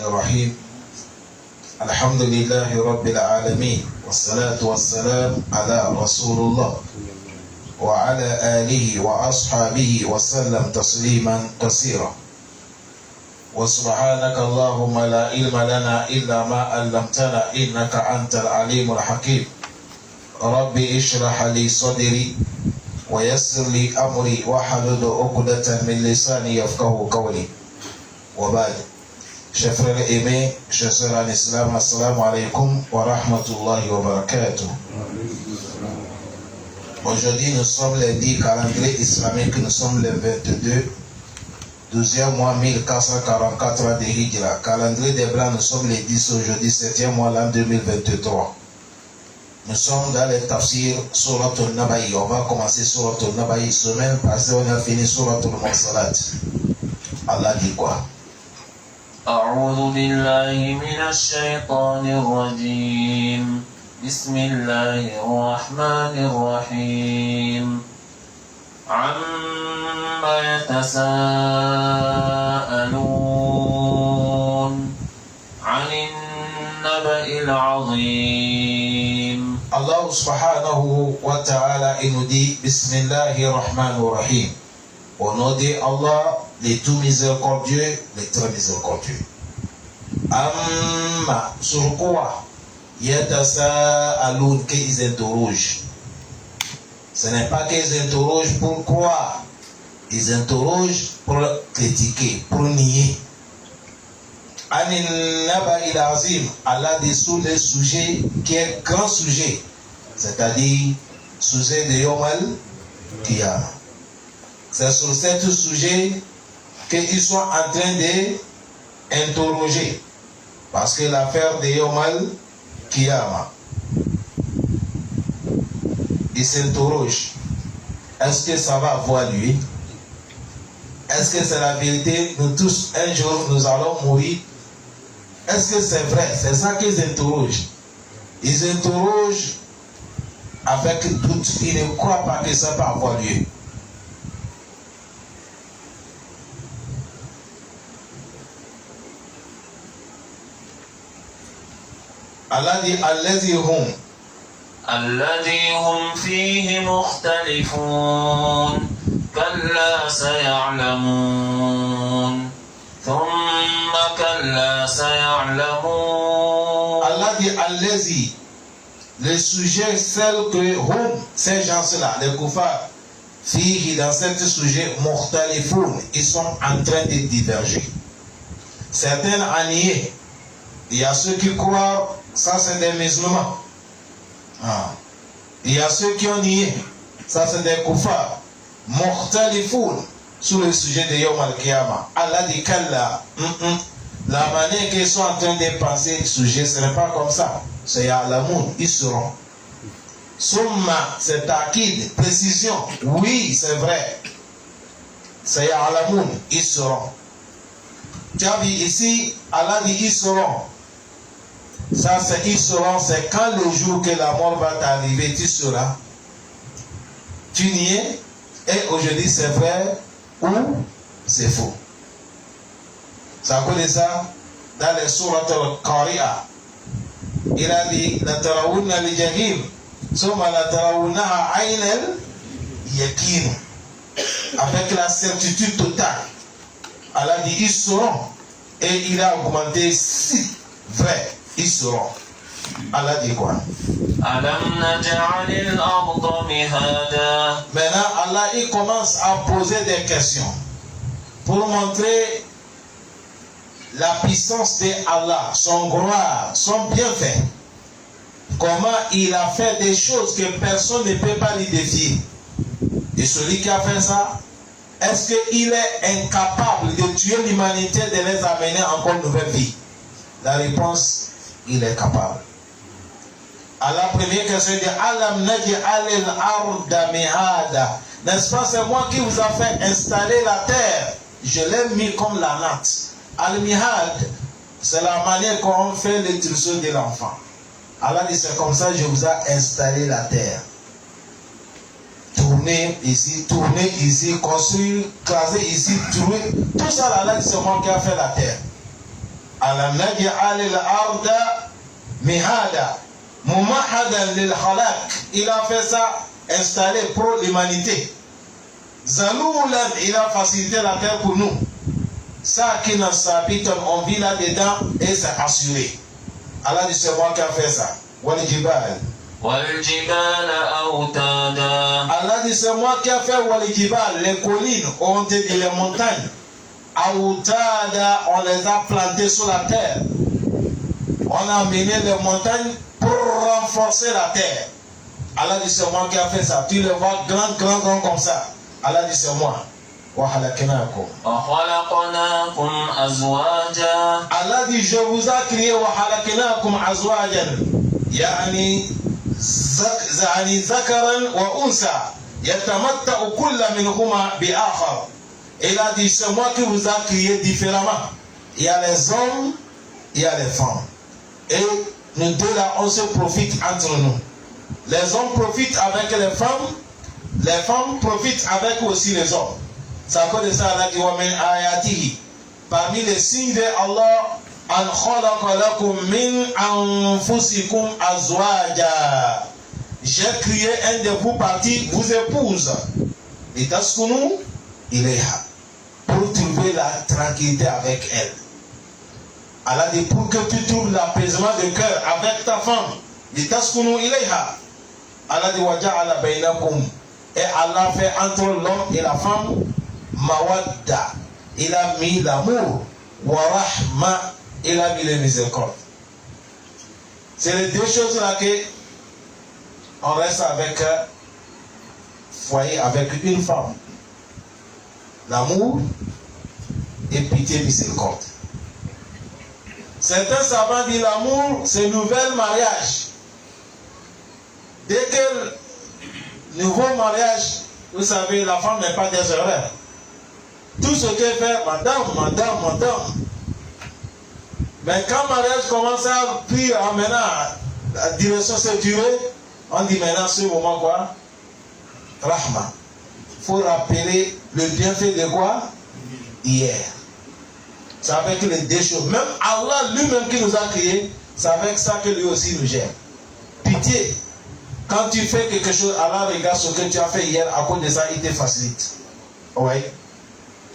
الرحيم الحمد لله رب العالمين والصلاة والسلام على رسول الله وعلى آله وأصحابه وسلم تسليما كثيرا وسبحانك اللهم لا علم لنا إلا ما علمتنا إنك أنت العليم الحكيم ربي اشرح لي صدري ويسر لي أمري واحلل عقدة من لساني يفقهوا قولي وبعد. Chers frères aimés, chers sœurs en islam, assalamu alaikum wa rahmatullahi wa barakatuh. Aujourd'hui, nous sommes lundi, calendrier islamique, nous sommes le 22, 12e mois 1444 de Hijra. Calendrier des Blancs, nous sommes le 10 aujourd'hui, 7e mois l'an 2023. Nous sommes dans le tafsir Surat al-Naba'i. On va commencer Surat al-Naba'i. Semaine passée, on a fini Surat al-Mursalat. Allah dit quoi? أعوذ بالله من الشيطان الرجيم بسم الله الرحمن الرحيم عما يتساءلون عن النبأ العظيم. Allah subhanahu wa ta'ala nous dit Bismillahir Rahmanir Rahim. Au nom de Allah, le tout miséricordieux, le très miséricordieux. Amma, sur quoi yatasa'alun, qu'ils interrogent. Ce n'est pas qu'ils interrogent pourquoi. Ils interrogent pour critiquer, pour nier. Anin naba'il azim, Allah dessous le sujet qui est grand sujet, c'est-à-dire sujet de Yomal Qiyamah. C'est sur ce sujet qu'ils sont en train d'interroger. Parce que l'affaire de Yomal Qiyamah, ils s'interrogent. Est-ce que ça va avoir lieu? Est-ce que c'est la vérité? Nous tous, un jour, nous allons mourir. Est-ce que c'est vrai? C'est ça qu'ils interrogent. Ils interrogent avec doute. Ils ne croient pas que ça va avoir lieu. Allah dit الذي هم فيه مختلفون كلا سيعلمون ثم كلا سيعلمون. Allah dit الذي, le sujet, celle que ces gens-là, les kuffars, fihi, dans ce sujet, mukhtalifun, ils sont en train de diverger. Certains en nier. Il y a ceux qui croient, ça c'est des musulmans. Il y a ceux qui ont nié, ça c'est des kuffars. Mukhtalifun, sur le sujet de Yawm al-Qiyamah. Allah dit qu'Allah, la manière qu'ils sont en train de penser le sujet, ce n'est pas comme ça. C'est Ya'lamoun, ils seront. Summa, c'est ta'kid, précision. Oui, c'est vrai. C'est Ya'lamoun, ils seront. Tu as vu ici, Allah dit ils seront. Ça, c'est ils seront, c'est quand le jour que la mort va t'arriver, tu seras. Tu n'y es. Et aujourd'hui, c'est vrai ou c'est faux. Ça connaît ça dans les sourates al-Qari'a. Il a dit la tarawunna li jahim, summa la tarawunnaha aynal yakin. Avec la certitude totale. Allah dit ils seront. Et il a augmenté si vrai. Ils seront. Allah dit quoi? Maintenant, Allah il commence à poser des questions pour montrer la puissance de Allah, son gloire, son bienfait. Comment il a fait des choses que personne ne peut pas lui défier. Et celui qui a fait ça, est-ce qu'il est incapable de tuer l'humanité, de les amener encore une nouvelle vie? La réponse, il est capable. À la première question, il dit Alam naj'al al-arda mihada. N'est-ce pas, c'est moi qui vous a fait installer la terre. Je l'ai mis comme la natte. Al-mihad, c'est la manière qu'on fait le trousseau de l'enfant. Allah dit c'est comme ça, je vous ai installé la terre. Tourner ici, construire, craser ici, tourner. Tout ça, Allah dit c'est moi qui a fait la terre. Alam naj'al al-arda mihada mumahadan lil khalaq. Il a fait ça installé pour l'humanité. Zaloulan, il a facilité la terre pour nous. Ça qui nous habite, on vit là-dedans et c'est assuré. Allah dit c'est moi qui a fait ça. Wal jibal. Wal jibala awtada. Allah dit c'est moi qui a fait wal jibal. Les collines ont été les montagnes. Awtada, on les a plantées sur la terre. On a amené les montagnes pour renforcer la terre. Allah dit c'est moi qui a fait ça. Tu les vois grand comme ça. Allah dit c'est moi. وَخَلَقْنَاكُمْ أَزْوَاجًا. Allah dit je vous ai créé وَخَلَقْنَاكُمْ أَزْوَاجًا يعني ذكرا وأنثى يتمتع كل منهما بآخر. Il a dit c'est moi qui vous a créé différemment. Il y a les hommes, il y a les femmes. Et nous deux là on se profite entre nous. Les hommes profitent avec les femmes profitent avec aussi les hommes. C'est à cause de ça Allah dit wa min ayatihi. Parmi les signes de Allah, an khalaqa lakum min anfusikum azwaja. J'ai créé un de vous parties, vous épouse. Et taskunu ilayha. Pour trouver la tranquillité avec elle. Allah dit pour que tu trouves l'apaisement de cœur avec ta femme. Et taskunu ilayha. Allah dit wa ja'ala bainakum. Et Allah fait entre l'homme et la femme mawadda. Il a mis l'amour. Wa rahma. Il a mis les miséricordes. C'est les deux choses là que on reste avec foyer, avec une femme. L'amour et pitié miséricorde. Certains savants disent l'amour, c'est nouvel mariage. Dès que nouveau mariage, vous savez, la femme n'est pas des erreurs. Tout ce qu'elle fait, madame. Mais quand le mariage commence à prier, maintenant, la direction s'est durée, on dit maintenant, ce moment quoi? Rahma. Il faut rappeler le bienfait de quoi? Hier. C'est avec les deux choses. Même Allah lui-même qui nous a créés, c'est avec ça que lui aussi nous gère. Pitié. Quand tu fais quelque chose, Allah regarde ce que tu as fait hier, à cause de ça, il te facilite. Oui.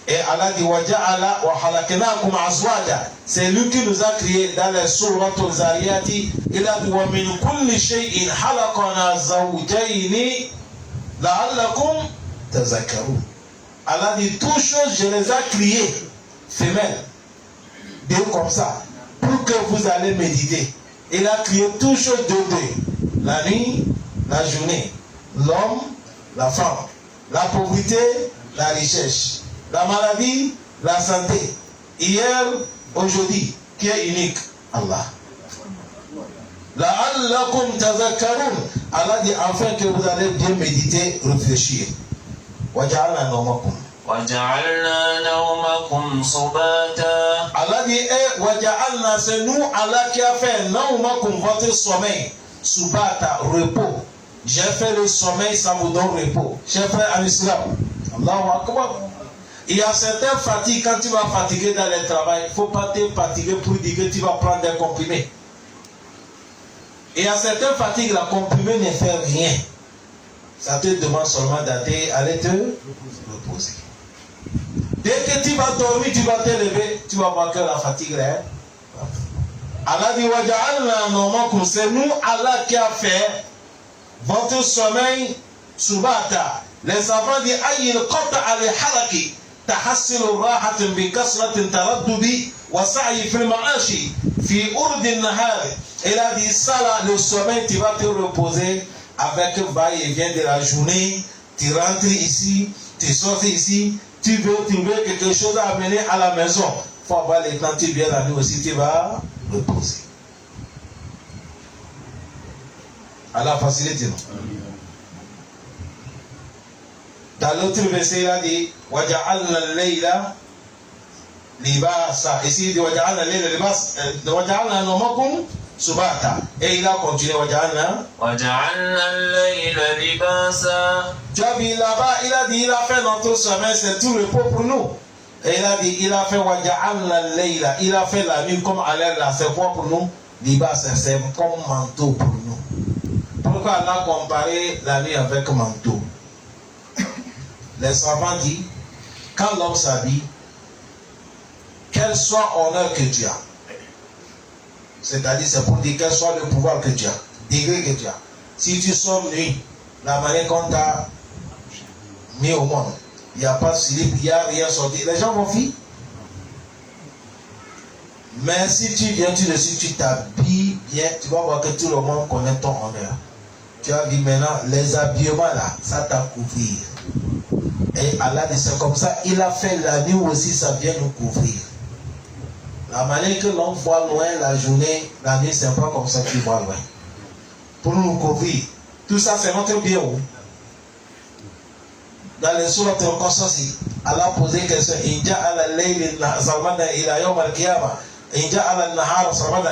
Et Allah dit waja'ala wa khalaqnakum azwaja. C'est lui qui nous a créés dans les sourates Zariyati. Il a dit wa min kulli shay'in khalaqna zawjayni la'allakum tazakkarun. Allah dit toutes choses je les ai créées femelles. Deux comme ça pour que vous allez méditer. Il a créé toutes choses de deux. La nuit, la journée, l'homme, la femme, la pauvreté, la richesse. La maladie, la santé. Hier, aujourd'hui, qui est unique? Allah. La'allakum tazakkarun. Allah dit afin que vous allez bien méditer, réfléchir. Waja'alna nawmakum. وَجَعَلْنَا نَوْمَكُمْ سُبَاتًا. Allah dit waja'alna, c'est nous Allah qui a fait nawmakum, votre sommeil. Subata, repos. J'ai fait le sommeil, ça vous donne repos. J'ai fait en islam. Allahu Akbar. Il y a certaines fatigues, quand tu vas fatiguer dans le travail, il ne faut pas te fatiguer pour dire que tu vas prendre des comprimés. Il y a certaines fatigues, la comprimé ne fait rien. Ça te demande seulement d'aller te reposer. Dès que tu vas dormir, tu vas te lever, tu vas voir que la fatigue est. Allah dit waja'alna nawmakum, c'est nous Allah qui a fait votre sommeil subata. Les savants disent ayil qata al halaki. تحصل راحة بكسرة التردد وسعي في المعاش في أرض النهار. Il a dit ça là, le sommeil, tu vas te reposer avec va-et-vient de la journée. Tu rentres ici, tu sors ici, tu veux trouver quelque chose à amener à la maison. Il faut avoir le temps, tu viens la nuit aussi, tu vas reposer. Allah facilite nous. Dans l'autre verset, il a dit waja'alna al-layla libasa. Ici, il dit waja'alna al-layla libasa. Waja'alna nawmakum subata. Et il a continué waja'alna al-layla libasa. Tu as vu là-bas, il a dit il a fait notre sommeil, c'est tout repos pour nous. Et il a dit, il a fait waja'alna layla, il a fait la nuit comme Allah là, c'est quoi pour nous? Libas, c'est comme manteau pour nous. Pourquoi Allah a comparé la nuit avec manteau? Les savants disent, quand l'homme s'habille, quel soit l'honneur que tu as, c'est-à-dire c'est pour dire quel soit le pouvoir que tu as, degré que tu as. Si tu sors nuit, la manière qu'on t'a mis au monde, il n'y a pas de slip, il n'y a rien sorti, les gens vont fuir. Mais si tu viens dessus, tu t'habilles bien, tu vas voir que tout le monde connaît ton honneur. Tu as dit maintenant, les habillements là, ça t'a couvrir. Et Allah dit c'est comme ça, il a fait la nuit aussi, ça vient nous couvrir. La manière que l'on voit loin la journée, la nuit, c'est pas comme ça que tu vois loin. Pour nous couvrir. Tout ça, c'est notre bien. Dans les sourates de Qasas, Allah a posé une question.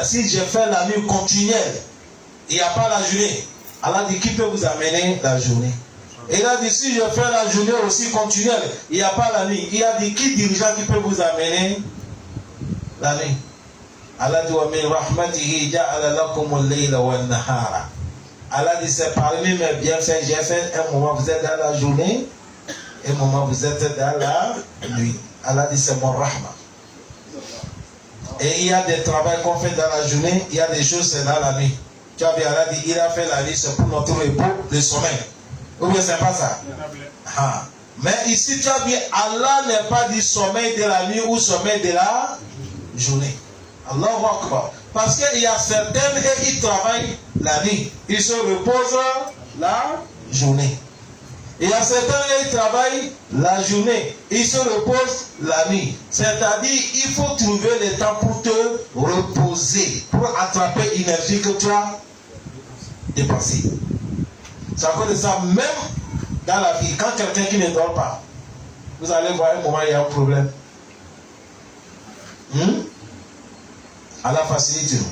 Si je fais la nuit continuelle, il n'y a pas la journée. Allah dit qui peut vous amener la journée? Et il a dit si je fais la journée aussi continuelle, il n'y a pas la nuit. Il a dit qui dirigeant qui peut vous amener la nuit? Allah dit wa min rahmatihi ja'ala lakum al-layla wan-nahara. Allah dit c'est parmi mes bienfaits, j'ai fait un moment vous êtes dans la journée, et un moment vous êtes dans la nuit. Allah dit c'est mon rahma. Et il y a des travaux qu'on fait dans la journée, il y a des choses c'est dans la nuit. Tu as vu, Allah dit il a fait la nuit, c'est pour notre repos, le sommeil. Ou bien c'est pas ça? Ah. Mais ici tu as vu, Allah n'est pas dit sommeil de la nuit ou sommeil de la journée. Allahu Akbar. Parce qu'il y a certains et ils travaillent la nuit. Ils se reposent la journée. Il y a certains et ils travaillent la journée. Ils se reposent la nuit. C'est-à-dire, il faut trouver le temps pour te reposer. Pour attraper l'énergie que tu as dépensée. C'est à cause de ça, même dans la vie, quand quelqu'un qui ne dort pas, vous allez voir un moment, il y a un problème. Allah facilite.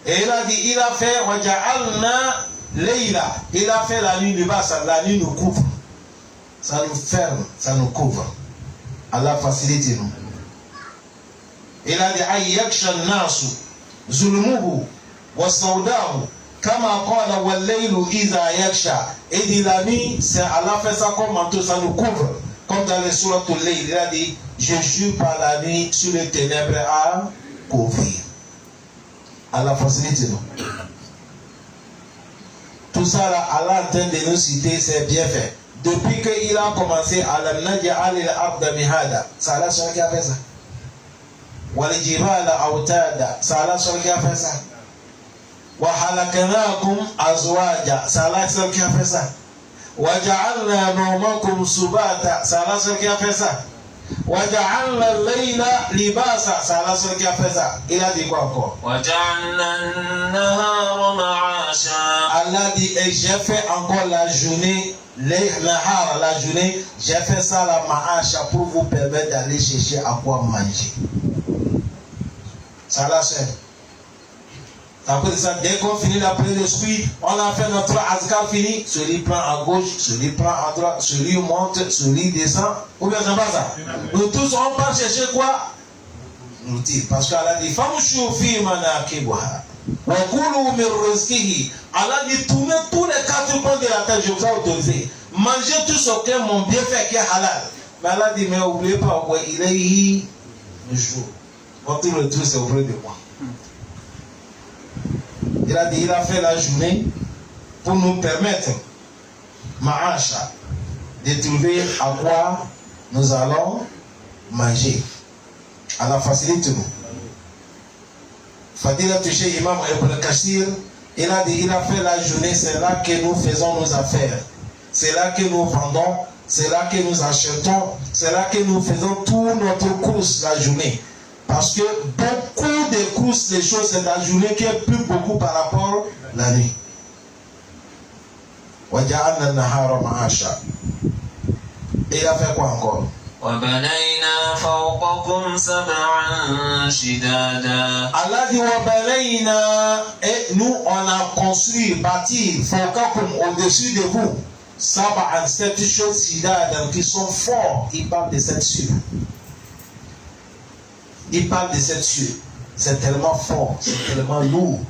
Et il a dit, il a fait waja'alna layla. Il a fait la nuit libas, la nuit nous couvre. Ça nous ferme, ça nous couvre. Allah facilite nous. Il a dit ayyaksha nasu zulmuhu wa sawdahu kama qala wal laylu idha yaksha. Et dit la nuit, c'est Allah fait ça comme manteau, ça nous couvre. Comme dans les sourates al-Layl, il a dit je jure par la nuit sur les ténèbres à couvrir. Allah facilite nous. Tout ça là, Allah est en train de nous citer, c'est bien fait. Depuis qu'il a commencé à al-naj'al al-abda mihada, c'est Allah seul qui a fait ça. Wal jibala awtada, c'est Allah seul qui a fait ça. Wa halaknakum azwaja, c'est Allah seul qui a fait ça. وَجَعَلْنَا نَوْمَكُمْ سُبَاتًا, c'est Allah seul qui a fait ça. وَجَعَلْنَا اللَّيْلَ لِبَاسًا, c'est Allah seul qui a fait ça. Il a dit quoi encore? وَجَعَلْنَا النَّهَارَ مَعَاشًا. Allah dit et j'ai fait encore la journée, la journée, j'ai fait ça la ma'asha pour vous permettre d'aller chercher à quoi manger. C'est Allah seul. Après ça, dès qu'on finit la prière d'esprit, on a fait notre azkar fini, celui prend à gauche, celui prend à droite, celui monte, celui descend. Ou bien c'est pas ça? Nous tous, on part chercher quoi? L'outil. Parce qu'Allah dit, famshu fi manakibuha wa kulu min rizqihi. Allah dit, tournez tous les quatre coins de la terre, je vous ai autorisé. Mangez tout ce que mon bienfait qui est halal. Mais Allah dit, mais n'oubliez pas, wa ilayhi nushur. Votre retour, c'est auprès de moi. Il a dit, il a fait la journée pour nous permettre, ma'asha, de trouver à quoi nous allons manger. Allah facilite nous. Fadila touché Imam Ibn Kathir, il a dit, il a fait la journée, c'est là que nous faisons nos affaires. C'est là que nous vendons, c'est là que nous achetons, c'est là que nous faisons toute notre course la journée. Parce que beaucoup de courses, des choses, c'est la journée qui est plus beaucoup par rapport à la nuit. وَجَعَلْنَا النَّهَارَ مَعَاشًا. Et il a fait quoi encore? وَبَنَيْنَا فَوْقَكُمْ سَبْعًا شِدَادًا. Allah dit وَبَنَيْنَا, et nous on a construit, bâti, فَوْقَكُمْ, au-dessus de vous, sab'an 7 choses shidadan qui sont forts. Il parle de 7 cieux. Il parle de 7 cieux. C'est tellement fort, c'est tellement lourd.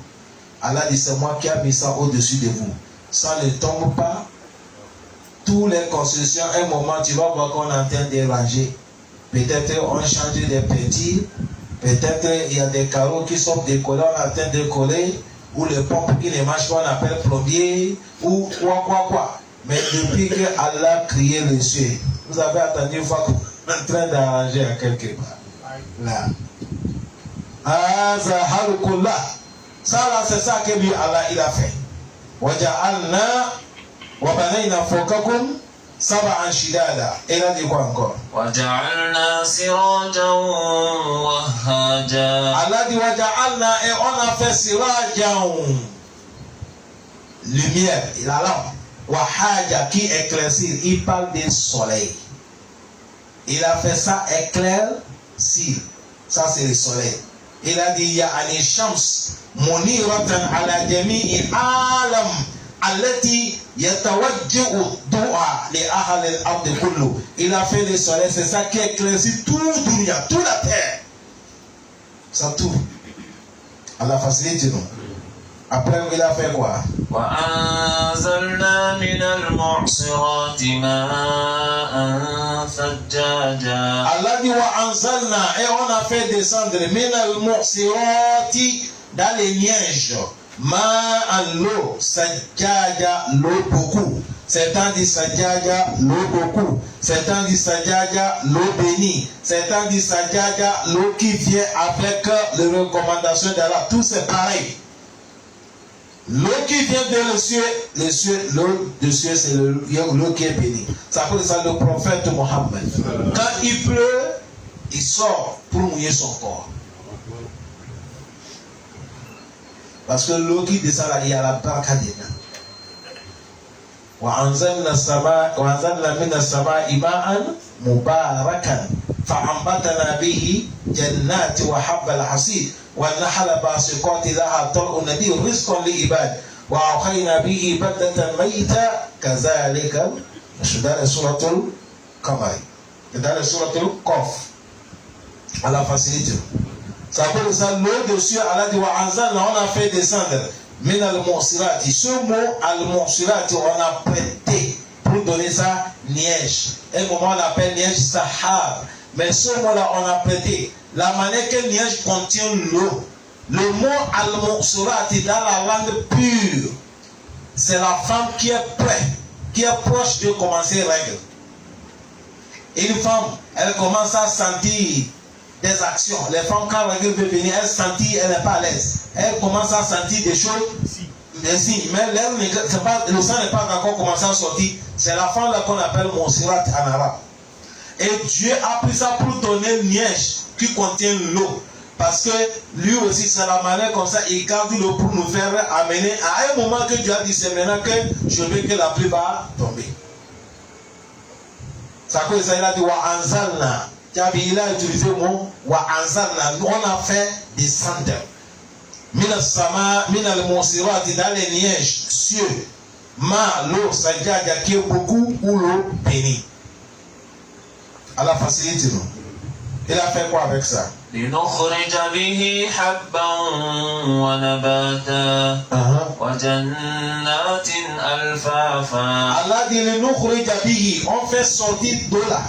Allah dit, c'est moi qui ai mis ça au-dessus de vous. Ça ne tombe pas. Tous les constructions, un moment, tu vas voir qu'on est en train de ranger. Peut-être on change des petits. Peut-être il y a des carreaux qui sont décollés, on est en train de coller. Ou les pompes qui ne marchent pas, on appelle plombier. Ou quoi. Mais depuis que Allah a créé les cieux, vous avez attendu une fois qu'on est en train d'arranger à quelque part. Là. Ça là, c'est ça que lui Allah il a fait. Waja'alna wa banayna fawqakum sab'an shidada. Et là dit quoi encore? Waja'alna sirajan wahhaja. Allah dit waja'alna et on a fait sirajan, lumière, la lampe. Wahhaja qui éclaircit, il parle du soleil. Il a fait ça éclaircir. Ça c'est le soleil. Il a dit ya ani shams muniratan ala jami'i alam allati yatawajjahu du'a li ahli al-ard kullu. Il a fait le soleil, c'est ça qui éclaircit tout le dunya, toute la terre. Ça tout. Allah facilite nous. Après il a fait quoi? Wa anzalna min al-mu'sirati ma'an thajjaja. Allah dit wa anzalna et on a fait descendre min al-mu'sirati dans les neiges ma'an l'eau sajjaja, l'eau beaucoup. Certains disent sajjaja, l'eau beaucoup. Certains disent sajjaja, l'eau bénie. Certains disent sajjaja, l'eau qui vient avec les recommandations d'Allah. Tout c'est pareil. L'eau qui vient de l'eau de cieux, c'est l'eau qui est bénie. Ça s'appelle ça le prophète Mohammed. Quand il pleut, il sort pour mouiller son corps. Parce que l'eau qui descend là, il y a la baraka dedans. وأنزلنا من السماء ماء مباركا فأنبتنا به جنات وحب الحصيد والنخل باسقات لها طلع نضيد رزقا للعباد وأحيينا به بلدة ميتا كذلك. dans سورة القمر, dans سورة القاف. Allah facilite. Ça veut dire l'eau de cieux, Allah dit وأنزلنا, on a fait descendre min al-mu'sirati. Ce mot al-mu'sirati, on a prêté pour donner ça neige. Un moment on appelle neige sahab. Mais ce mot-là, on a prêté. La manière que neige contient l'eau. Le mot al-mu'sirati dans la langue pure, c'est la femme qui est prête, qui est proche de commencer règle. Une femme, elle commence à sentir des actions. Les femmes, quand la règle veut venir, elle sentit, elle n'est pas à l'aise. Elle commence à sentir des choses, des signes. Mais le sang n'est pas encore commencé à sortir. C'est la femme là qu'on appelle Monsirat en arabe. Et Dieu a pris ça pour donner une neige qui contient l'eau. Parce que lui aussi, c'est la manière comme ça, il garde l'eau pour nous faire amener à un moment que Dieu a dit, c'est maintenant que je veux que la pluie va tomber. Ça cause ça, il a dit, wa anzalna. Il a utilisé le mot wa anzalna. On a fait descendre. Min al-mu'sirati, dans les neiges, cieux, l'eau, sajjaja, qui est beaucoup, ou l'eau bénie. Allah facilite nous. Il a fait quoi avec ça? لنخرج به حبا ونباتا وجنات ألفافا. Allah dit لنخرج به, on fait sortir de là.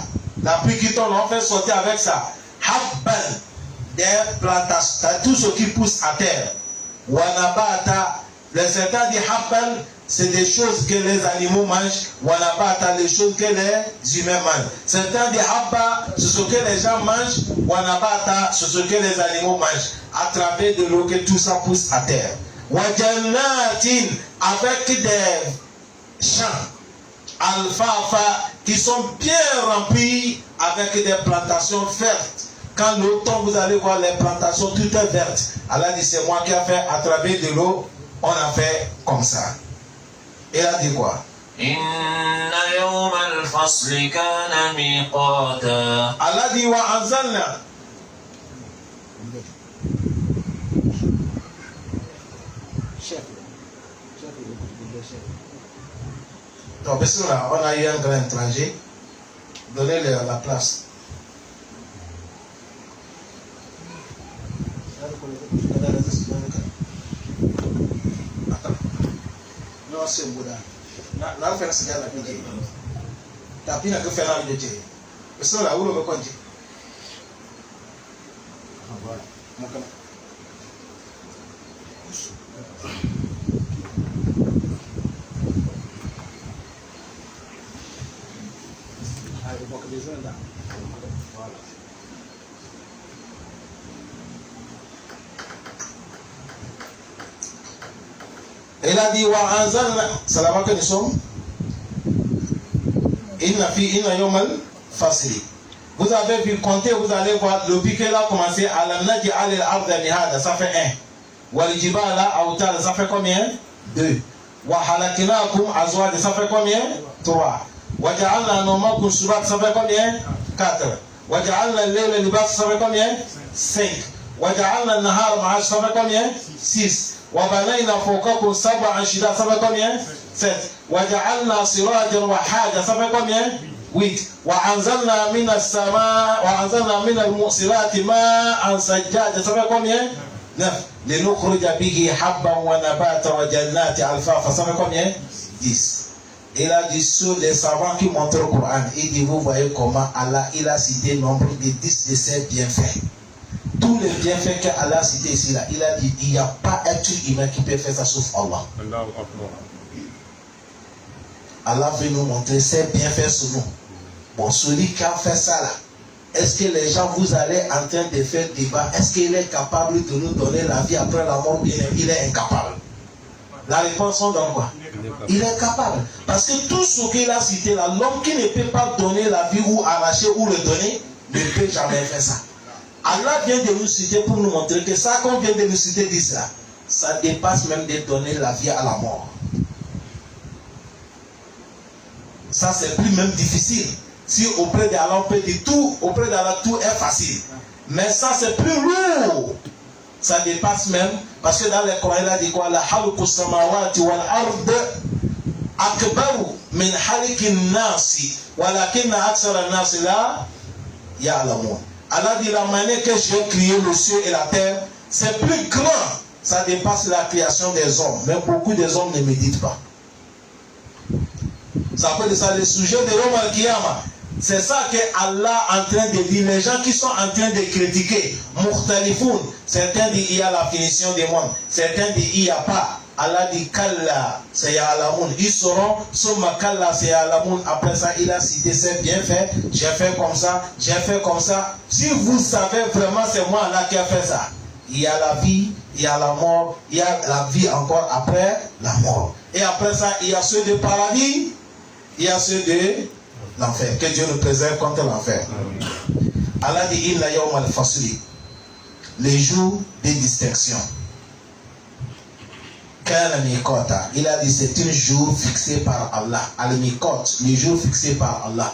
La pluie qui tombe, on fait sortir avec ça. Habban, des plantations, tout ce qui pousse à terre. Wanabata, les certains disent habban, c'est des choses que les animaux mangent. Wanabata, les choses que les humains mangent. Certains disent habba, c'est ce que les gens mangent. Wanabata, c'est ce que les animaux mangent. À travers de l'eau que tout ça pousse à terre. Wajannatin, avec des champs. Alfafa, qui sont bien remplis avec des plantations vertes. Quand l'eau tombe, vous allez voir les plantations toutes vertes. Allah dit, c'est moi qui ai fait à travers de l'eau, on a fait comme ça. Et il a dit quoi? Inna yawm al-fasli kana miqata. Allah dit wa anzalna. Donc, parce que là, on a eu un grand étranger. Donnez-leur la place. Non, c'est Bouddha. Là, on fait ce qu'il y a là. T'as pu que faire un de Dieu. Parce que là, où le compte? Voilà. Il a dit wa anzalna, c'est là-bas que nous sommes. Inna yomal fasili. Vous avez vu compter, vous allez voir, depuis qu'elle a commencé à l'amnadi al-arda mihada, ça fait 1. Wal jibala awtada, ça fait combien? 2. Wa halakinakum azwaj, ça fait combien? 3. Wa ja'alna nawmakum subat, ça fait combien? 4. Wa ja'alna al-layla libas, ça fait combien? 5. Wa ja'alna an-nahara ma'ash, ça fait combien? 6. Wa banayna fawqakum sab'an shidad, ça fait combien? 7. Wa ja'alna sirajan wa haja, ça fait combien? 8. وأنزلنا من السماء وأنزلنا من المؤسرات ماء ثجاجا, ça fait combien? 9. لنخرج به حبا ونباتا وجنات ألفافا, ça fait combien? 10. Et là, les savants qui montrent le Coran, il dit, vous voyez comment Allah, il a cité nombre de 10 de ses bienfaits. Tous les bienfaits qu'Allah a cités ici, là, il a dit, il n'y a pas être humain qui peut faire ça sauf Allah. Allah veut nous montrer ses bienfaits sur nous. Bon, celui qui a fait ça là, est-ce que les gens, vous allez en train de faire débat, est-ce qu'il est capable de nous donner la vie après la mort ou bien il est incapable? La réponse est dans quoi? Il est capable. Parce que tout ce qu'il a cité là, l'homme qui ne peut pas donner la vie ou arracher ou le donner, ne peut jamais faire ça. Allah vient de nous citer pour nous montrer que ça qu'on vient de nous citer dit ça, ça dépasse même de donner la vie à la mort. Ça c'est plus même difficile. Si auprès d'Allah on peut dire tout, auprès d'Allah tout est facile. Mais ça c'est plus lourd. Ça dépasse même, parce que dans le Coran il a dit quoi? La halqu samawati wal ard akbaru min halqin nasi walakinna aksara nasi la ya'lamun. Allah dit la manière que j'ai créé le ciel et la terre, c'est plus grand. Ça dépasse la création des hommes. Mais beaucoup des hommes ne méditent pas. Ça s'appelle ça le sujet de Yom al-Qiyamah. C'est ça que Allah est en train de dire. Les gens qui sont en train de critiquer, Mukhtalifun, certains disent il y a la finition des mondes, certains disent il n'y a pas. Allah dit Kalla, c'est Ya'lamun. Ils seront, Summa Kalla, c'est Ya'lamun. Après ça, il a cité ses bienfaits. J'ai fait comme ça, j'ai fait comme ça. Si vous savez vraiment, c'est moi Allah qui a fait ça. Il y a la vie, il y a la mort, il y a la vie encore après la mort. Et après ça, il y a ceux de paradis, il y a ceux de l'enfer. Que Dieu nous préserve contre l'enfer. Allah dit Inna yawm al-fasli, les jours de distinction. Il a dit c'est un jour fixé par Allah. Al-Mikot, le jour fixé par Allah.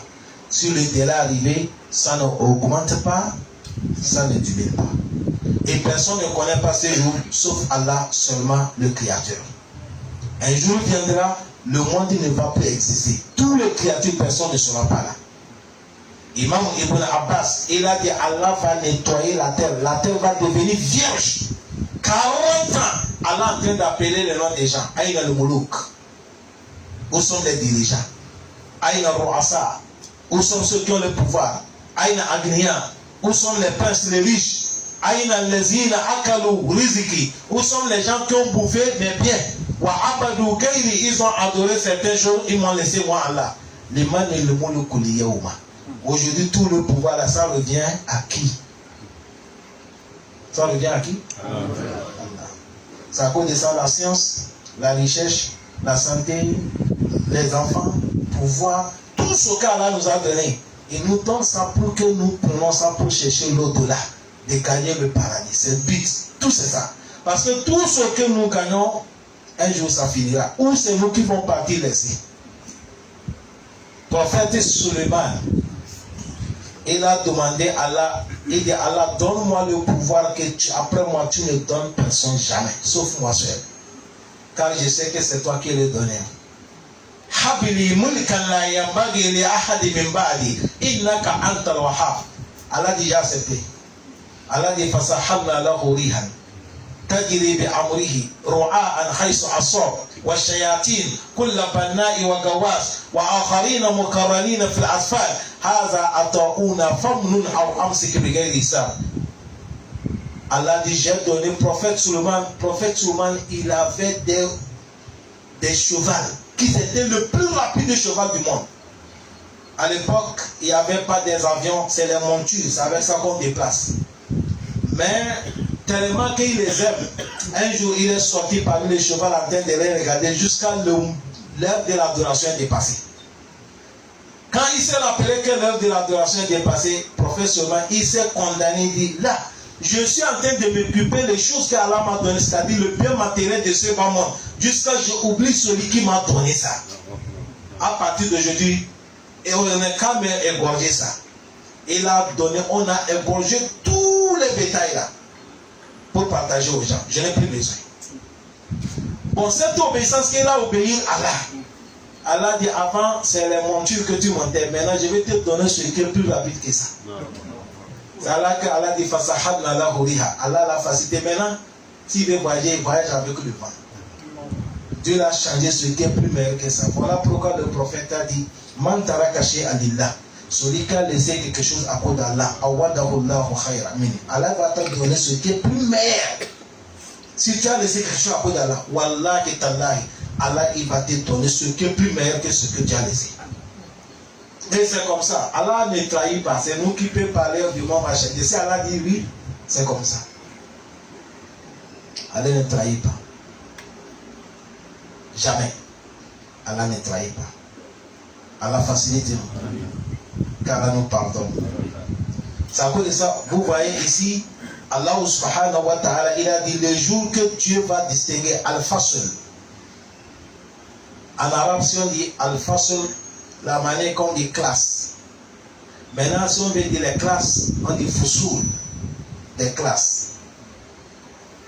Si le délai arrivé, ça ne augmente pas, ça ne diminue pas. Et personne ne connaît pas ces jours, sauf Allah, seulement le Créateur. Un jour viendra, le monde ne va plus exister. Tous les créatures, personne ne sera pas là. Imam Ibn Abbas, il a dit Allah va nettoyer la terre. La terre va devenir vierge. 40 ans, Allah est en train d'appeler les noms des gens. Aïna le Moulouk. Où sont les dirigeants? Aïna Rouassa. Où sont ceux qui ont le pouvoir? Aïna Agniya. Où sont les princes, les riches? Aïna Lezina Akalu Riziki. Où sont les gens qui ont bouffé mes biens? Wa Abadou Kaili, ils ont adoré certaines choses, ils m'ont laissé moi Allah. Les man et le Moulouk Liyaouma. Aujourd'hui, tout le pouvoir là, ça revient à qui? Ça revient à qui? Ça à cause de ça, la science, la recherche, la santé, les enfants, pouvoir, tout ce qu'Allah nous a donné. Il nous donne ça pour que nous prenions ça pour chercher l'au-delà, de gagner le paradis. C'est le but. Tout c'est ça. Parce que tout ce que nous gagnons, un jour ça finira. Ou c'est nous qui vont partir laisser. Prophète Suleiman, il a demandé à Allah, il dit Allah, donne-moi le pouvoir que après moi tu ne donnes personne jamais, sauf moi seul. Car je sais que c'est toi qui le donné. habli mulkan la yanbaghi li ahadi min ba'di innaka antal wahhab. Allah a déjà accepté. Allah dit fasahalna lahu rihan tajri bi amrihi ru'aan haythu asab wa shayatin kull banna'i wa gawas wa akharina mukarralina fil asfal hadha ata'una famnun aw amsik bi ghayri hisab. Allah dit j'ai donné prophète Suleiman, il avait des chevals qui étaient le plus rapide cheval du monde. À l'époque, il n'y avait pas des avions, c'est les montures, c'est avec ça qu'on déplace. Mais tellement qu'il les aime, un jour il est sorti parmi les chevaux en train de les regarder jusqu'à l'heure de l'adoration est dépassée. Quand il s'est rappelé que l'heure de l'adoration est dépassée, professionnellement, il s'est condamné, il dit là, je suis en train de m'occuper des choses qu'Allah m'a donné, c'est-à-dire le bien matériel de ce bas monde, jusqu'à ce que j'oublie celui qui m'a donné ça. À partir d'aujourd'hui, et on n'a qu'à égorger ça. Il a donné, on a égorgé tous les bétails là pour partager aux gens. Je n'ai plus besoin. Bon, cette obéissance qu'il a obéi à Allah. Allah dit avant, c'est les montures que tu montais. Maintenant, je vais te donner ce qui est plus rapide que ça. C'est Allah que Allah dit fasahadna lahu riha. Allah l'a facilité. Maintenant, s'il veut voyager, il voyage avec le vent. Dieu l'a changé ce qui est plus meilleur que ça. Voilà pourquoi le prophète a dit man taraka shay'an lillah. Celui qui a laissé quelque chose à cause d'Allah, awadahu Allahu khayran min. Allah va te donner ce qui est plus meilleur. Si tu as laissé quelque chose à cause d'Allah, wallahi tallahi, Allah il va te donner ce qui est plus meilleur que ce que tu as laissé. Et c'est comme ça. Allah ne trahit pas. C'est nous qui peut parler du monde machin. Et si Allah dit oui, c'est comme ça. Allah ne trahit pas. Jamais. Allah ne trahit pas. Allah facilite nous. Car Allah nous pardonne. C'est à cause de ça, vous voyez ici, Allah subhanahu wa ta'ala, il a dit le jour que Dieu va distinguer Al-Fasl. En arabe, si on dit Al-Fasl, la manière qu'on dit classe. Maintenant, si on veut dire les classes, on dit Fusul, des classes.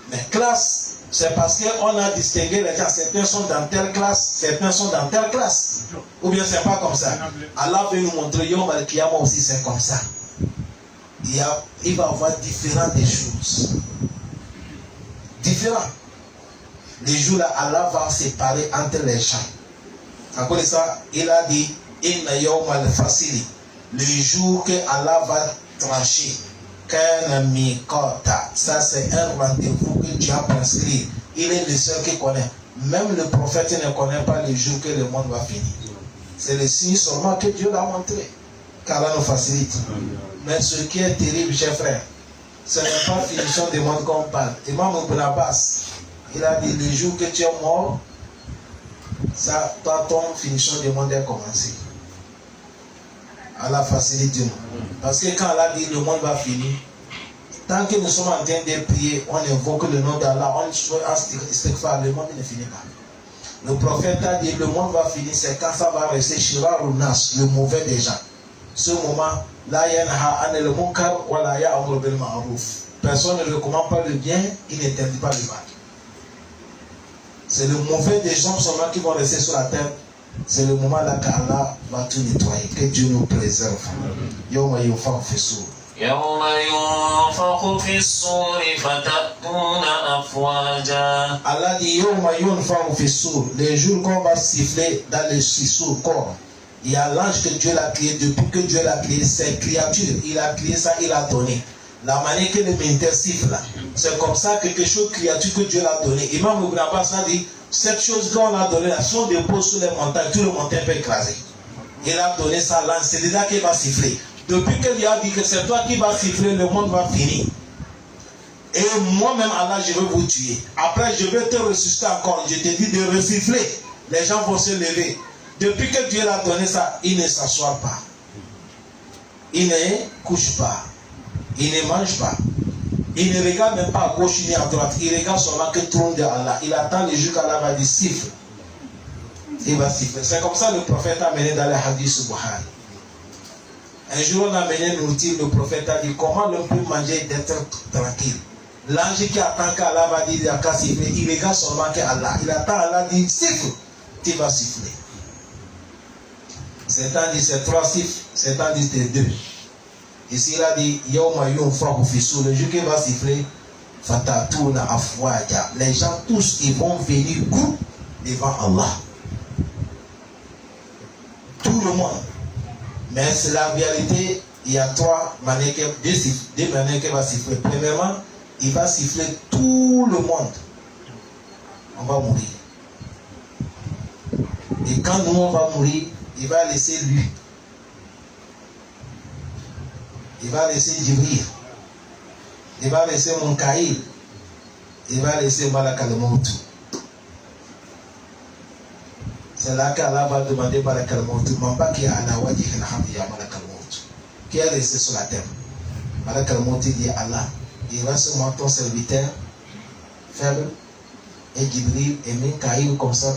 Mais classe, c'est parce qu'on a distingué les gens. Certains sont dans telle classe, certains sont dans telle classe. Ou bien c'est pas comme ça. Allah veut nous montrer, Yom Al-Qiyamah aussi c'est comme ça. Il va y avoir différentes des choses. Différents. Les jours là, Allah va séparer entre les gens. À cause de ça, il a dit Inna Yawm al-Fasili. Le jour que Allah va trancher. Ça c'est un rendez-vous que Dieu a prescrit. Il est le seul qui connaît. Même le prophète ne connaît pas le jour que le monde va finir. C'est le signe seulement que Dieu l'a montré. Car Allah nous facilite. Mais ce qui est terrible, chers frères, ce n'est pas finition du monde qu'on parle. Imam Ibn Abbas, il a dit le jour que tu es mort, ça, ton finition du monde est commencé. Allah facilite nous. Parce que quand Allah dit le monde va finir, tant que nous sommes en train de prier, on invoque le nom d'Allah, on istighfar, le monde ne finit pas. Le prophète a dit le monde va finir, c'est quand ça va rester shirarun nas, le mauvais des gens. Ce moment, la yanha anil munkar wa la ya'muru bil ma'ruf. Personne ne recommande pas le bien, il n'interdit pas le mal. C'est le mauvais des gens seulement qui vont rester sur la terre. C'est le moment là qu'Allah va tout nettoyer. Que Dieu nous préserve. Yawma yunfakhu fis-sur. Yawma yunfakhu fis-sur fatatuna afwaja. Allah dit Yawma yunfakhu fis-sur. Les jours qu'on va siffler dans le sissour corps. Il y a l'ange que Dieu l'a créé. Depuis que Dieu l'a créé, c'est créature. Il a créé ça, il a donné. La manière que le militaire siffle là, c'est comme ça que quelque chose créature que Dieu l'a donné. Imam Ibn Abbas a dit cette chose qu'on a donnée là, sont déposées sur les montagnes, tout le montagne peut écraser. Il a donné ça là, c'est déjà qu'il va siffler. Depuis qu'il a dit que c'est toi qui vas siffler, le monde va finir. Et moi-même, Allah, je vais vous tuer. Après, je vais te ressusciter encore. Je te dis de resiffler. Les gens vont se lever. Depuis que Dieu l'a donné ça, il ne s'assoit pas. Il ne couche pas. Il ne mange pas. Il ne regarde même pas à gauche ni à droite. Il regarde seulement que le trône de Allah. Il attend le jour qu'Allah va dire siffle. Il va siffler. C'est comme ça que le prophète a mené dans les hadiths Bukhari. Un jour, on a mené nourriture. Le prophète a dit comment l'homme peut manger et d'être tranquille. L'ange qui attend qu'Allah va dire il a qu'à siffler. Il regarde seulement que Allah. Il attend Allah dit siffle. Il va siffler. Certains disent c'est 3 chiffres, certains disent c'est 2. Ici il a dit Yawma yunfahu fi sur, le jour qui va siffler, fatatuna afwaja. Les gens tous ils vont venir groupe devant Allah. Tout le monde. Mais c'est la vérité, il y a 2 manières qui va siffler. Premièrement, il va siffler tout le monde. On va mourir. Et quand nous on va mourir, il va laisser lui. Il va laisser Jibril. Il va laisser Munkaïl. Il va laisser Malak al-Maut. C'est là qu'Allah va demander Malak al-Maut. Mambaki ana wajih al-hamd ya Malak al-Maut. Qui est resté sur la terre? Malak al-Maut dit Allah. Il va se montrer ton serviteur faible. Et Jibril et Mikaïl comme ça.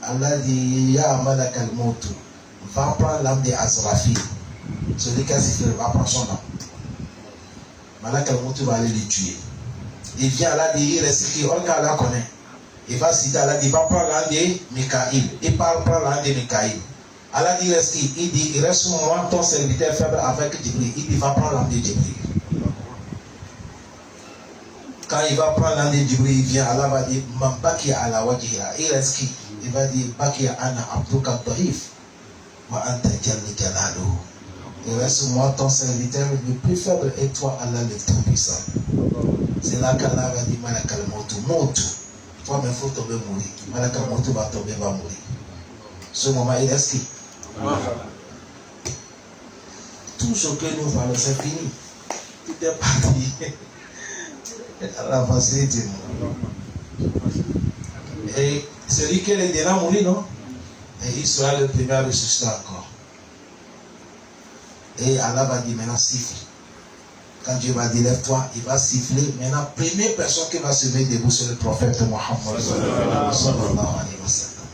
Allah dit ya Malak al-Maut. Va prendre l'âme de Azrafil. Celui qui a sifflé va prendre son âme. Malak al-Maut va aller le tuer. Il vient Allah dit il reste qui Allah connaît. Il va citer Allah dit va prendre l'âme de Mikaïl. Il parle prendre l'âme de Mikaïl. Allah dit reste qui? Il dit il reste moi ton serviteur faible avec Jibril. Il dit va prendre l'âme de Jibril. Quand il va prendre l'âme de Jibril, il vient, Allah va dire Mambaki ala wajhira. Il reste qui? Il va dire Baki ana abduka dhaif wa anta jalla jalaluhu. Il reste moi ton serviteur le plus faible et toi Allah le tout puissant. C'est là qu'Allah va dire Malak al-Maut. Toi mais il faut tomber mourir. Malak al-Maut va tomber, va mourir. Ce moment il reste qui? Tout ce que nous parlons c'est fini. Tout est parti. La facilité. Et celui qui est déjà mourir, non? Et il sera le premier à ressusciter encore. Et Allah va dire maintenant siffle. Quand Dieu va dire lève-toi, il va siffler. Maintenant, première personne qui va se mettre debout, c'est le prophète Mohammed sallallahu alayhi wa sallam.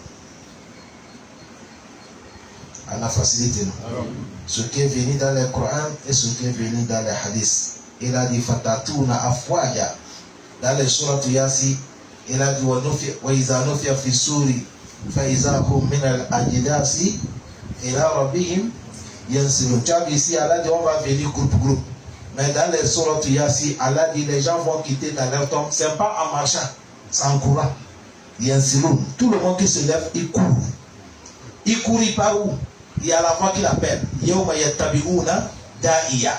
Allah facilité, non? Ce qui est venu dans le Coran et ce qui est venu dans les hadiths. Il a dit fatatuna afwaja. Dans les sourates Yasi, il a dit wa iza nufiya fi suri fa iza hum min al-ajdasi ila rabbihim yansilun. Tu as vu ici, Allah dit on va venir groupe. Mais dans les sourates Yasi, Allah dit les gens vont quitter dans leur tombe. C'est pas en marchant, c'est en courant. Yansilun. Tout le monde qui se lève, il court. Il court, il part où? Il y a la voix qui l'appelle. Yawma yattabi'una da'iya.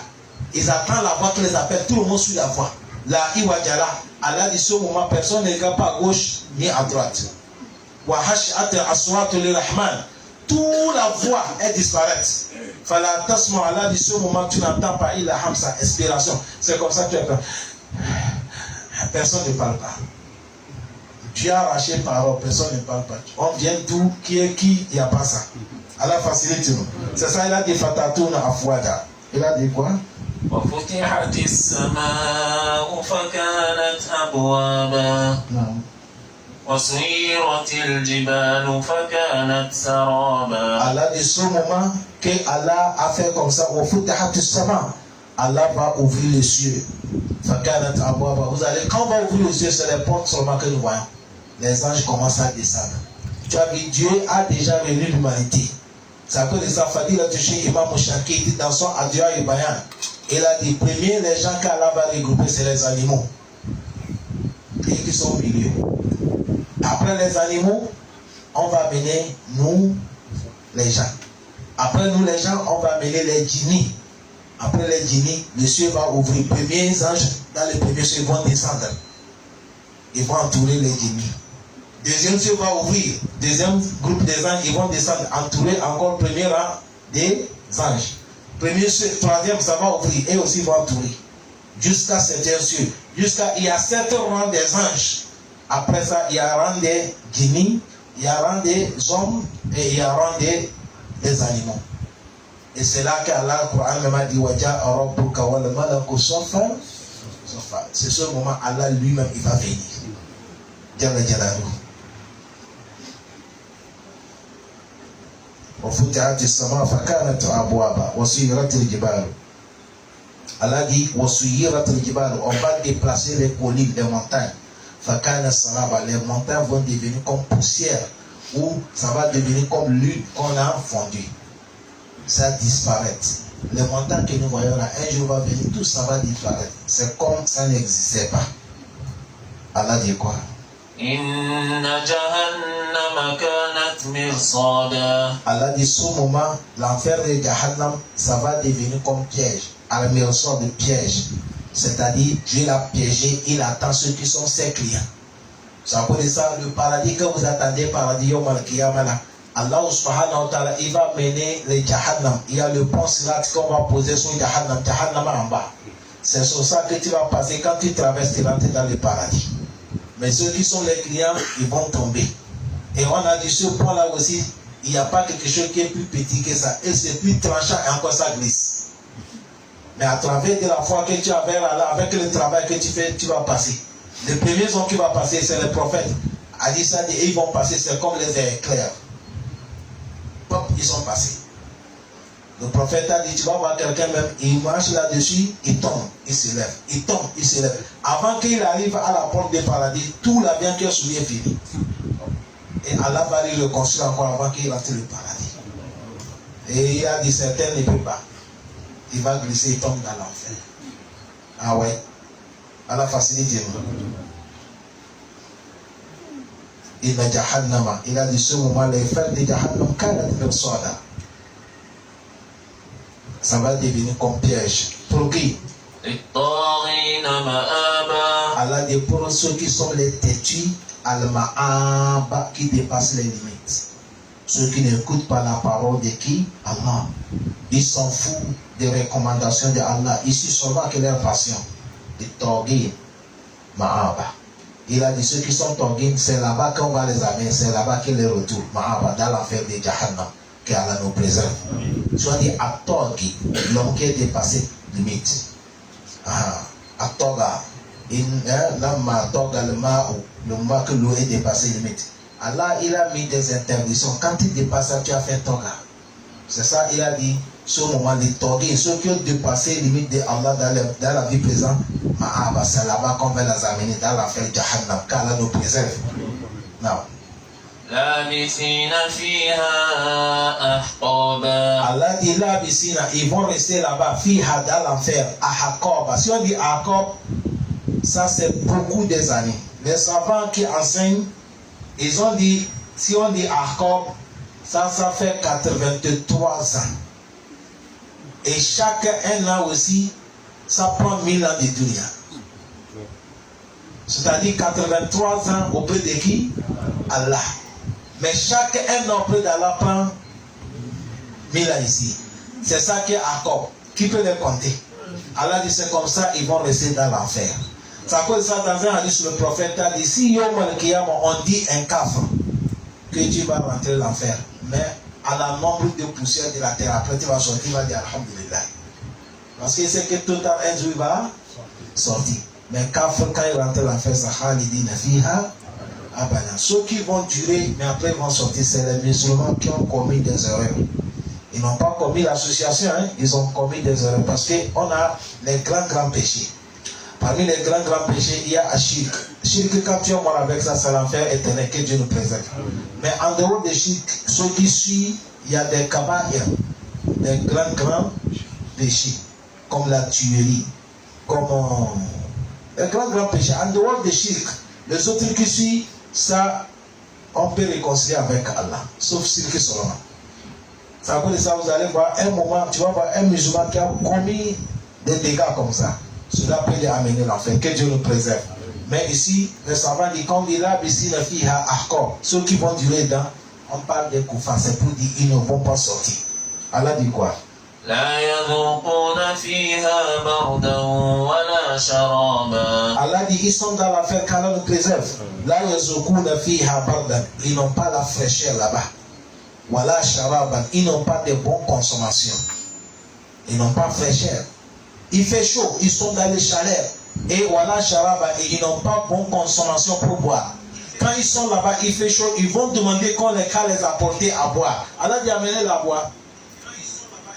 Ils attendent la voix qui les appelle. Tout le monde suit la voix. La iwajala. Allah dit ce moment, personne ne regarde pas à gauche ni à droite. Wa hash'at aswatu lirrahman. Toute la voix est disparate. Fala tasma. Allah dit ce moment, tu n'entends pas illa hamsa, inspiration. C'est comme ça que tu as peur. Personne ne parle pas. Dieu a arraché parole, personne ne parle pas. On vient d'où, qui est qui, il n'y a pas ça. Allah facilite nous. C'est ça, il a dit fatatuna afwada. Il a dit quoi? وفتحت السماء فكانت أبوابا وسيرت الجبال فكانت سرابا. Allah dit ce moment que Allah a fait comme ça, وفتحت السماء. Allah va ouvrir les cieux. فكانت أبوابا. Vous allez, quand on va ouvrir les cieux, c'est les portes seulement que nous voyons. Les anges commencent à descendre. Tu as vu, Dieu a déjà réuni l'humanité. C'est à cause de ça, Fadil a touché Imam Mouchaki dit dans son Adua et Bayan. Il a dit, premier, les gens qu'Allah va regrouper, c'est les animaux. Et qui sont au milieu. Après les animaux, on va mener nous, les gens. Après nous, les gens, on va mener les djinnis. Après les djinnis, le ciel va ouvrir. Premiers anges, dans les premiers cieux, ils vont descendre. Ils vont entourer les djinnis. Deuxième ciel va ouvrir. Deuxième groupe des anges, ils vont descendre, entourer encore le premier rang des anges. Premier ciel, troisième, ça va ouvrir et aussi va entourer. Jusqu'à septième ciel. Il y a 7 rangs des anges. Après ça, il y a rang des djinnis, il y a rang des hommes et il y a rang des animaux. Et c'est là qu'Allah, le Coran même a dit Waja Rabbuka wal malaku saffan saffan. C'est ce moment Allah lui-même il va venir. Jalla Jalaluhu. وفتحت السماء فكانت أبوابا وسيرت الجبال. Allah dit وسيرت الجبال. On va déplacer les collines, les montagnes. فكانت سرابا. Les montagnes vont devenir comme poussière ou ça va devenir comme l'huile qu'on a fondue. ça disparaît. Les montagnes que nous voyons là, un jour va venir, tout ça va disparaître. C'est comme ça n'existait pas. Allah dit quoi? Inna jahannama kanat mirsada. Allah dit, ce moment, l'enfer de Jahannam, ça va devenir comme piège. Al-mirsad de piège. C'est-à-dire, Dieu l'a piégé, il attend ceux qui sont ses clients. Ça veut dire ça, le paradis que vous attendez, paradis Yom Al-Qiyamah là, Allah subhanahu wa ta'ala, il va mener les Jahannam. Il y a le pont Sirat qu'on va poser sur Jahannam, Jahannam en bas. C'est sur ça que tu vas passer quand tu traverses, tu rentres dans le paradis. Mais ceux qui sont les clients, ils vont tomber. Et on a dit ce point-là aussi, il n'y a pas quelque chose qui est plus petit que ça. Et c'est plus tranchant et encore ça glisse. Mais à travers de la foi que tu as vers Allah, avec le travail que tu fais, tu vas passer. Les premiers hommes qui vont passer, c'est les prophètes. A dit ça, et ils vont passer, c'est comme les éclairs. Pop, ils sont passés. Le prophète a dit, tu vas voir quelqu'un même, il marche là-dessus, il tombe, il se lève. Il tombe, il se lève. Avant qu'il arrive à la porte du paradis, tout la bien cœur sur lui est fini. Et Allah va lui reconstruire encore avant qu'il rentre le paradis. Et il a dit, certains ne peuvent pas. Il va glisser, il tombe dans l'enfer. Ah ouais. Allah facilite nous. Il a Jahannama. Il a dit ce moment, les fers de Jahannam, kanat mirsada. Ça va devenir comme piège. Pour qui? Allah dit pour ceux qui sont les têtus, al-ma'aba, qui dépassent les limites. Ceux qui n'écoutent pas la parole de qui? Allah. Ils s'en foutent des recommandations de Allah. Ici seulement que leur passion. De Torgin, Ma'aba. Il a dit ceux qui sont Torgin, c'est là-bas qu'on va les amener, c'est là-bas qu'il les retourne. Ma'aba, dans l'enfer de Jahannam, qu'Allah nous préserve. Soit dit à Torgin, l'homme qui est dépassé limite. À Torga, l'homme Torga, le mât que l'eau est dépassé limite. Allah, il a mis des interdictions. Quand tu dépasses ça, tu as fait Torga. C'est ça, il a dit, ce moment, les Torgis, ceux qui ont dépassé les limites de Allah dans la vie présente, c'est là-bas qu'on va les amener dans l'enfer Jahannam, car Allah nous préserve. Non. Allah dit Labisina, ils vont rester là-bas, fiha dans l'enfer, ahaqaba. Si on dit ahaqab, ça c'est beaucoup des années. Les savants qui enseignent, ils ont dit, si on dit ahaqab, ça fait 83 ans. Et chaque un an aussi, ça prend 1000 ans de dunya. C'est-à-dire 83 ans auprès de qui? Allah. Mais chaque un an auprès d'Allah prend 1000 ans ici. C'est ça qui est accord. Qui peut les compter? Allah dit c'est comme ça, ils vont rester dans l'enfer. Ça cause ça dans un hadith, le prophète a dit, si Yom Al-Qiyamah, on dit un kafir, que tu vas rentrer dans l'enfer. Mais à la nombre de poussières de la terre, après tu vas sortir, tu vas dire Alhamdulillah. Parce que c'est que tout à un jour il va sortir. Mais quand il rentre dans l'enfer, ça khalidina fiha abada. Ceux qui vont durer, mais après ils vont sortir, c'est les musulmans qui ont commis des erreurs. Ils n'ont pas commis l'association, hein? Ils ont commis des erreurs. Parce qu'on a les grands péchés. Parmi les grands péchés, il y a Ashirk. Shirk, quand tu es mort avec ça, c'est l'enfer éternel que Dieu nous préserve. Mais en dehors de Shirk, ceux qui suivent, il y a des kaba'ir, des grands péchés, comme la tuerie, comme les grands péchés. En dehors de Shirk, les autres qui suivent, ça, on peut réconcilier avec Allah, sauf Shirk seulement. Ça veut dire ça, vous allez voir un moment, tu vas voir un musulman qui a commis des dégâts comme ça. Cela peut les amener l'enfer, que Dieu nous préserve. Mais ici, les savants disent, comme il a ici la fille à Ahkor, ceux qui vont durer dedans, on parle des koufars, c'est pour dire qu'ils ne vont pas sortir. Allah dit quoi? Allah dit, ils sont dans l'enfer qu'Allah nous préserve. Ils n'ont pas la fraîcheur là-bas. Wala sharaban, ils n'ont pas de bonnes consommations. Ils n'ont pas fraîcheur. Il fait chaud, ils sont dans les chaleurs. Et voilà sharaba, et ils n'ont pas bonne consommation pour boire. Quand ils sont là-bas, il fait chaud, ils vont demander qu'on les apporter à boire. Allah dit amenez la boire.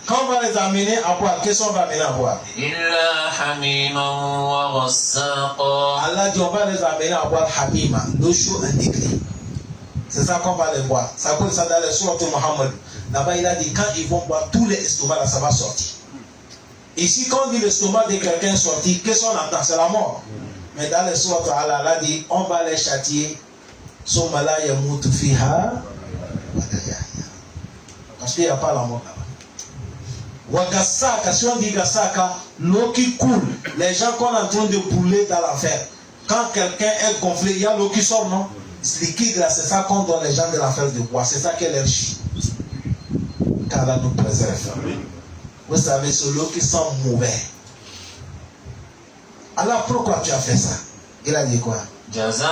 Quand on va les amener à boire, qu'est-ce qu'on va amener à boire? Allah dit on va les amener à boire hamima, l'eau chaude indiquée. C'est ça qu'on va les boire. Ça peut ça dans les sourates de Mohammed. Là-bas, il a dit quand ils vont boire, tous les estomacs, là, ça va sortir. Ici, quand on dit l'estomac de quelqu'un sorti, qu'est-ce qu'on entend? C'est la mort. Mais dans les sourates, Allah a dit on va les châtier. Parce qu'il n'y a pas la mort là-bas. Wagasaka, si on dit Gasaka, l'eau qui coule, les gens qu'on est en train de brûler dans l'enfer. Quand quelqu'un est gonflé, il y a l'eau qui sort, non? Ce liquide là, c'est ça qu'on donne les gens de l'enfer de boire. C'est ça qu'elle est riche. Car là nous préserve. Vous savez, c'est l'eau qui sent mauvais. Alors pourquoi tu as fait ça? Il a dit quoi? Jaza'an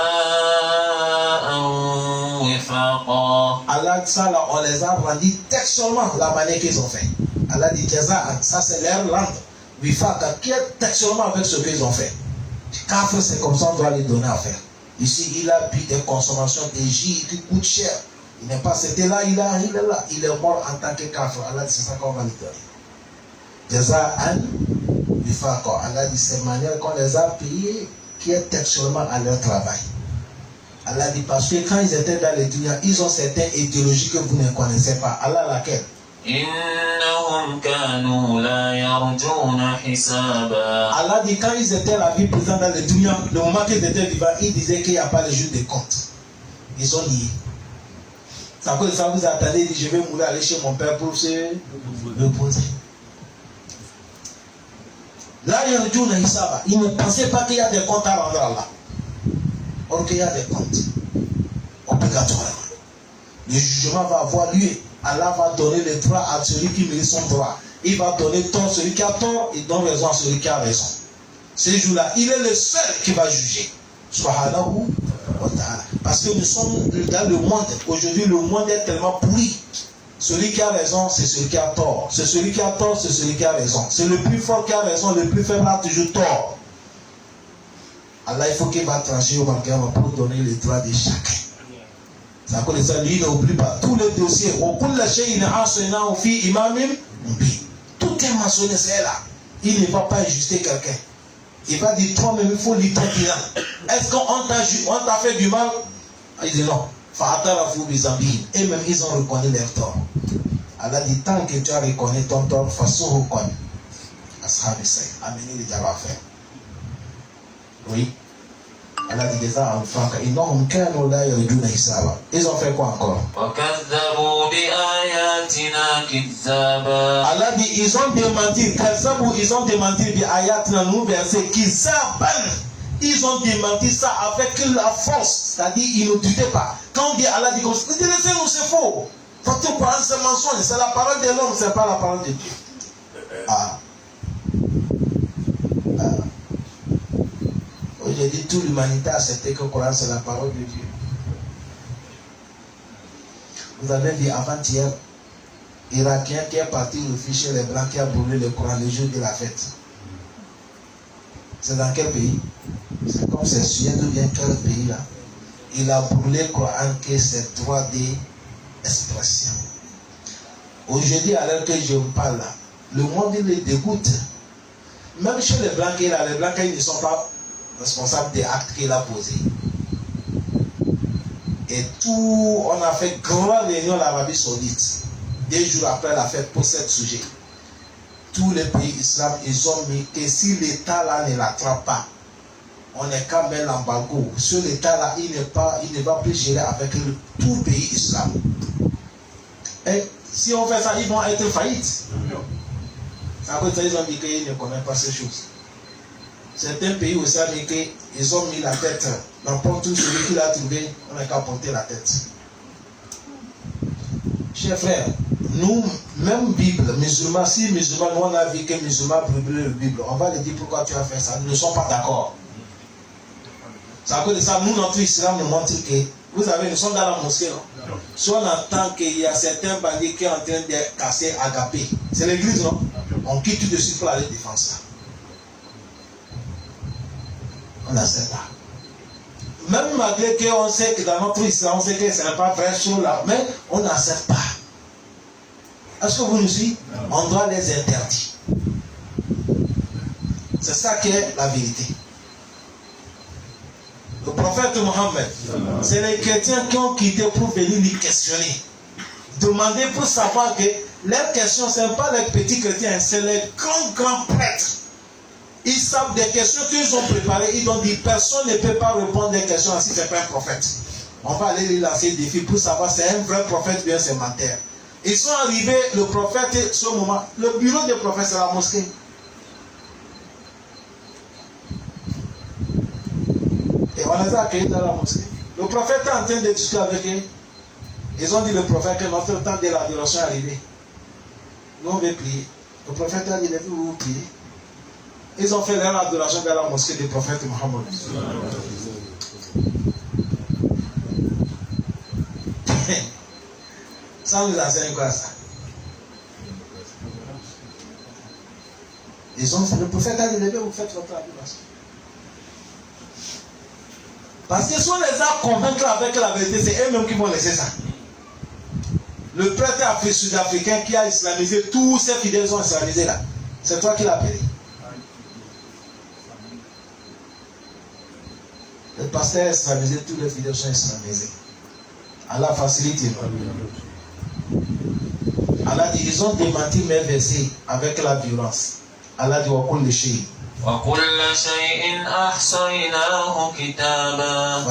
wifaqa. Allah dit ça là, on les a rendus textuellement la manière qu'ils ont fait. Allah dit Jaza'an, ça c'est leur langue. Wifaqa, qui est textuellement avec ce qu'ils ont fait. Kafir, c'est comme ça on doit les donner à faire. Ici, il a bu des consommations des gîtes qui coûtent cher. Il n'est pas, c'était là, il est là. Il est mort en tant que kafir. Allah dit c'est ça qu'on va lui donner. Jaza'an wifaqa. Allah dit c'est manière qu'on les a payés qui est textuellement à leur travail. Allah dit parce que quand ils étaient dans les dunya, ils ont certaines idéologies que vous ne connaissez pas. Allah laquelle? Innahum kanu la yarjuna hisaba. Allah dit quand ils étaient la vie présente dans les dunya, le moment qu'ils étaient vivants, ils disaient qu'il n'y a pas le jour de compte. Ils ont nié. C'est à cause de ça vous attendez, dit je vais mourir aller chez mon père pour se reposer. Là, il ne pensait pas qu'il y a des comptes à rendre à Allah. Or qu'il y a des comptes obligatoirement. Le jugement va avoir lieu. Allah va donner le droit à celui qui mérite son droit. Il va donner tort à celui qui a tort et donne raison à celui qui a raison. Ce jour-là, il est le seul qui va juger. Subhanahu wa ta'ala. Parce que nous sommes dans le monde. Aujourd'hui, le monde est tellement pourri. Celui qui a raison, c'est celui qui a tort. C'est celui qui a tort, c'est celui qui a raison. C'est le plus fort qui a raison, le plus faible a toujours tort. Allah, il faut qu'il va trancher au banquier pour donner les droits de chacun. C'est à cause de ça, lui, n'oublie pas tous les dossiers. Tout est mentionné, c'est là. Il ne va pas ajuster quelqu'un. Il va dire, toi-même, il faut lire ton bilan. Est-ce qu'on t'a fait du mal? Il dit non. Et même ils ont reconnu leur tort. Allah dit tant que tu as reconnu ton tort, façon reconnu. Amenez les dialogues à faire. Oui. Allah dit déjà en fait ils ont fait quoi encore? Allah dit ils ont démenti. Ils ont démenti bi ayatina nous verset kizaban. Ils ont démenti ça avec la force, c'est-à-dire ils ne doutaient pas. Quand on dit Allah dit comme ça, laissez-nous, c'est faux. Votre parole c'est mensonge, c'est la parole de l'homme, c'est pas la parole de Dieu. Aujourd'hui, toute l'humanité a accepté que le Coran c'est la parole de Dieu. Vous avez dit avant-hier, Irakien qui est parti refuser les Blancs qui a brûlé le Coran le jour de la fête. C'est dans quel pays? C'est comme c'est Suède ou bien quel pays là? Il a brûlé le Coran que c'est droit d'expression. Aujourd'hui, à l'heure que je vous parle là, le monde il est dégoûte. Même chez les Blancs, les Blancs ils ne sont pas responsables des actes qu'il a posés. Et tout, on a fait grande réunion à l'Arabie Saoudite. 2 jours après la fête pour ce sujet. Tous les pays islamiques, ils ont mis que si l'État là ne l'attrape pas, on est quand même l'embargo. Ce l'État là, il ne va plus gérer avec tout pays islamique. Et si on fait ça, ils vont être faillites. C'est à cause de ça, ils ont dit qu'ils ne connaissent pas ces choses. Certains pays aussi américains, ils ont mis la tête. N'importe où celui qui l'a trouvé, on n'a qu'à porter la tête. Chers frères, nous, même Bible, musulmans, si musulmans, nous on a vu que musulmans brûlent la Bible, on va leur dire pourquoi tu as fait ça. Nous ne sommes pas d'accord. C'est à cause de ça, nous, notre islam nous montre que, vous savez, nous sommes dans la mosquée, non? Si on entend qu'il y a certains bandits qui sont en train de casser Agapé, c'est l'église, non? On quitte tout de suite pour aller défendre ça. On n'accepte pas. Même malgré qu'on sait que dans notre islam, on sait que ce n'est pas vrai sur là, mais on n'accepte pas. Est-ce que vous nous suivez? On doit les interdire. C'est ça qui est la vérité. Le prophète Mohammed, c'est les chrétiens qui ont quitté pour venir lui questionner. Demander pour savoir que leurs questions, ce n'est pas les petits chrétiens, c'est les grands prêtres. Ils savent des questions qu'ils ont préparées. Ils ont dit personne ne peut pas répondre des questions si ce n'est pas un prophète. On va aller lui lancer des défis pour savoir si c'est un vrai prophète ou bien c'est menteur. Ils sont arrivés, le prophète, ce moment, le bureau du prophète, c'est la mosquée. Et on les a accueillis dans la mosquée. Le prophète est en train de discuter avec eux. Ils ont dit le prophète que notre temps de l'adoration est arrivé. Nous on veut prier. Le prophète a dit, levez-vous prier. Ils ont fait leur adoration dans la mosquée du prophète Mohammed. Ça nous enseigne quoi ça? Ils ont fait, le prophète a dit, levez-vous, faites votre adoration. Parce que si on les a convaincus avec la vérité, c'est eux-mêmes qui vont laisser ça. Le prêtre sud-africain qui a islamisé, tous ses fidèles sont islamisés là. C'est toi qui l'as appelé. Le pasteur est islamisé, tous les fidèles sont islamisés. Allah facilite. Allah dit, ils ont démenti mes versets avec la violence. Allah dit, wakul le shay'in. وكل شيء أحصيناه كتابا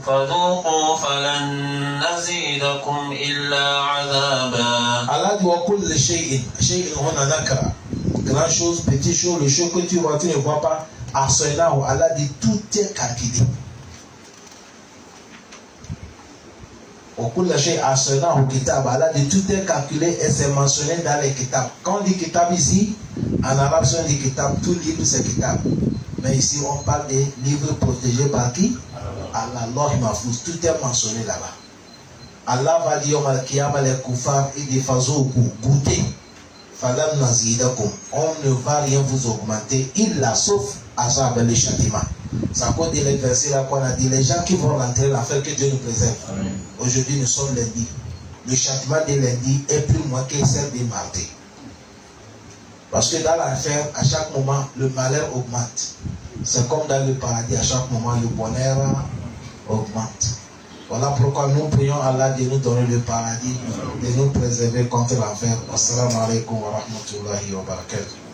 فذوقوا فلن نزيدكم إلا عذابا. Allah dit wakul shay'in. Shay'in hona nakra. Grand chose, petit chose, le chose que tu vois, tu ne vois pas. Ahsaynahu. Allah dit tout est calculé. Wakul shay'in ahsaynahu kitab. Allah dit tout est calculé et c'est mentionné dans les kitabs. Quand on dit kitab ici, en arabe, si on dit kitab, tout livre c'est kitab. Mais ici, on parle des livres protégés par qui? Allah, Allah Mahfouz. Tout est mentionné là-bas. Allah va dire au Kiyama les koufars et des fazou goûtez. Falam nazidakum. On ne va rien vous augmenter. Il la sauf azab le châtiment. Ça cause des versets là qu'on a dit les gens qui vont rentrer l'affaire que Dieu nous préserve. Aujourd'hui, nous sommes lundi. Le châtiment de lundi est plus moins que celle des mardis. Parce que dans l'affaire, à chaque moment, le malheur augmente. C'est comme dans le paradis, à chaque moment, le bonheur augmente. Voilà pourquoi nous prions Allah de nous donner le paradis, de nous préserver contre l'enfer. Assalamu alaikum wa rahmatullahi wa barakatuh.